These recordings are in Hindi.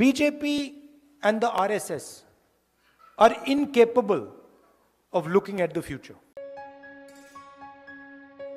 BJP and the RSS are incapable of looking at the future.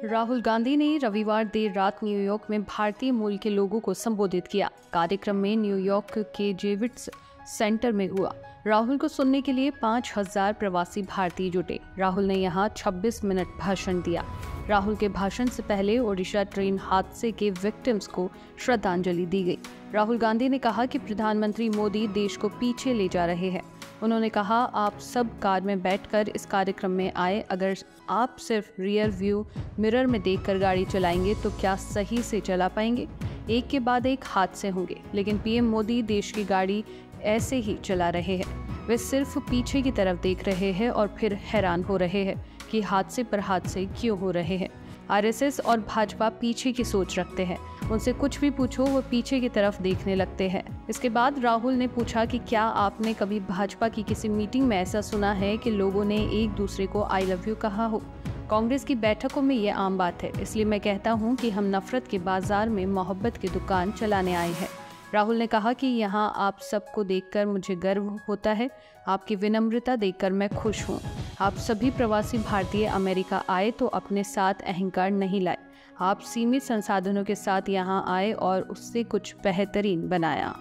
Rahul Gandhi ने रविवार देर रात न्यूयॉर्क में भारतीय मूल के लोगों को संबोधित किया। कार्यक्रम में न्यूयॉर्क के जेविट्स सेंटर में हुआ। राहुल को सुनने के लिए 5000 प्रवासी भारतीय जुटे। राहुल ने यहां 26 मिनट भाषण दिया। राहुल के भाषण से पहले ओडिशा ट्रेन हादसे के विक्टिम्स को श्रद्धांजलि दी गई। राहुल गांधी ने कहा कि प्रधानमंत्री मोदी देश को पीछे ले जा रहे हैं। उन्होंने कहा, आप सब कार में बैठकर इस कार्यक्रम में आए। अगर आप सिर्फ रियर व्यू मिरर में देखकर गाड़ी चलाएंगे तो क्या सही से चला पाएंगे? एक के बाद एक हादसे होंगे, लेकिन पीएम मोदी देश की गाड़ी ऐसे ही चला रहे हैं। वे सिर्फ पीछे की तरफ देख रहे हैं और फिर हैरान हो रहे हैं कि हादसे पर हादसे क्यों हो रहे हैं। आरएसएस और भाजपा पीछे की सोच रखते हैं। उनसे कुछ भी पूछो वो पीछे की तरफ देखने लगते हैं। इसके बाद राहुल ने पूछा कि क्या आपने कभी भाजपा की किसी मीटिंग में ऐसा सुना है कि लोगों ने एक दूसरे को आई लव यू कहा हो? कांग्रेस की बैठकों में ये आम बात है, इसलिए मैं कहता हूँ कि हम नफरत के बाजार में मोहब्बत की दुकान चलाने आए हैं। राहुल ने कहा कि यहाँ आप सबको देखकर मुझे गर्व होता है। आपकी विनम्रता देखकर मैं खुश हूँ। आप सभी प्रवासी भारतीय अमेरिका आए तो अपने साथ अहंकार नहीं लाए। आप सीमित संसाधनों के साथ यहाँ आए और उससे कुछ बेहतरीन बनाया।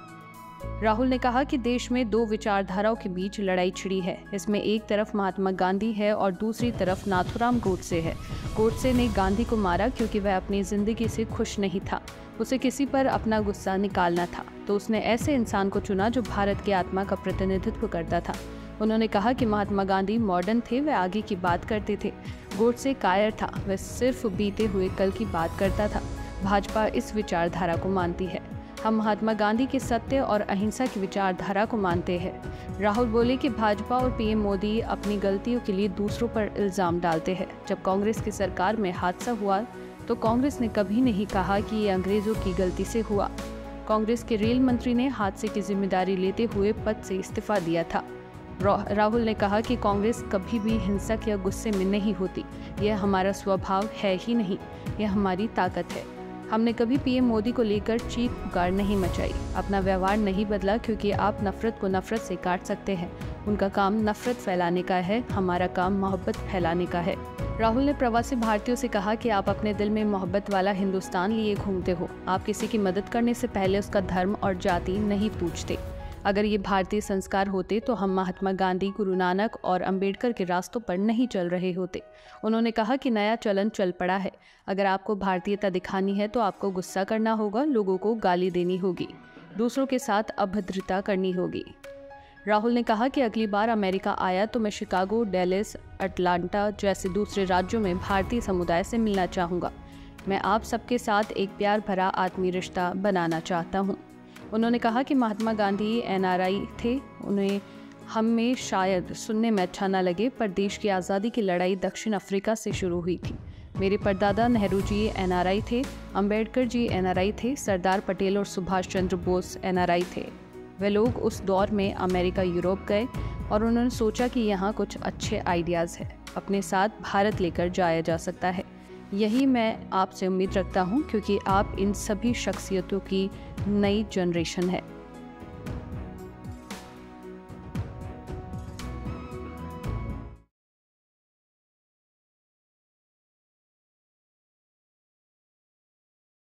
राहुल ने कहा कि देश में दो विचारधाराओं के बीच लड़ाई छिड़ी है। इसमें एक तरफ महात्मा गांधी है और दूसरी तरफ नाथूराम गोडसे है। गोडसे ने गांधी को मारा क्योंकि वह अपनी जिंदगी से खुश नहीं था। उसे किसी पर अपना गुस्सा निकालना था, तो उसने ऐसे इंसान को चुना जो भारत की आत्मा का प्रतिनिधित्व करता था। उन्होंने कहा कि महात्मा गांधी मॉडर्न थे, वे आगे की बात करते थे। गोडसे कायर था, वह सिर्फ बीते हुए कल की बात करता था। भाजपा इस विचारधारा को मानती है। हम महात्मा गांधी के सत्य और अहिंसा की विचारधारा को मानते हैं। राहुल बोले कि भाजपा और पीएम मोदी अपनी गलतियों के लिए दूसरों पर इल्जाम डालते हैं। जब कांग्रेस की सरकार में हादसा हुआ तो कांग्रेस ने कभी नहीं कहा कि ये अंग्रेजों की गलती से हुआ। कांग्रेस के रेल मंत्री ने हादसे की जिम्मेदारी लेते हुए पद से इस्तीफा दिया था। राहुल ने कहा कि कांग्रेस कभी भी हिंसक या गुस्से में नहीं होती। यह हमारा स्वभाव है ही नहीं, यह हमारी ताकत है। हमने कभी पीएम मोदी को लेकर चीख पुकार नहीं मचाई। अपना व्यवहार नहीं बदला क्योंकि आप नफरत को नफरत से काट सकते हैं। उनका काम नफरत फैलाने का है, हमारा काम मोहब्बत फैलाने का है। राहुल ने प्रवासी भारतीयों से कहा कि आप अपने दिल में मोहब्बत वाला हिंदुस्तान लिए घूमते हो। आप किसी की मदद करने से पहले उसका धर्म और जाति नहीं पूछते। अगर ये भारतीय संस्कार होते तो हम महात्मा गांधी, गुरु नानक और अंबेडकर के रास्तों पर नहीं चल रहे होते। उन्होंने कहा कि नया चलन चल पड़ा है। अगर आपको भारतीयता दिखानी है तो आपको गुस्सा करना होगा, लोगों को गाली देनी होगी, दूसरों के साथ अभद्रता करनी होगी। राहुल ने कहा कि अगली बार अमेरिका आया तो मैं शिकागो, डेलिस, अटलांटा जैसे दूसरे राज्यों में भारतीय समुदाय से मिलना चाहूँगा। मैं आप सबके साथ एक प्यार भरा आत्मीय रिश्ता बनाना चाहता हूँ। उन्होंने कहा कि महात्मा गांधी एनआरआई थे। उन्हें हमें शायद सुनने में अच्छा न लगे, पर देश की आज़ादी की लड़ाई दक्षिण अफ्रीका से शुरू हुई थी। मेरे परदादा नेहरू जी एनआरआई थे, अंबेडकर जी एनआरआई थे, सरदार पटेल और सुभाष चंद्र बोस एनआरआई थे। वे लोग उस दौर में अमेरिका, यूरोप गए और उन्होंने सोचा कि यहाँ कुछ अच्छे आइडियाज़ हैं, अपने साथ भारत लेकर जाया जा सकता है। यही मैं आपसे उम्मीद रखता हूँ क्योंकि आप इन सभी शख्सियतों की नई जनरेशन है।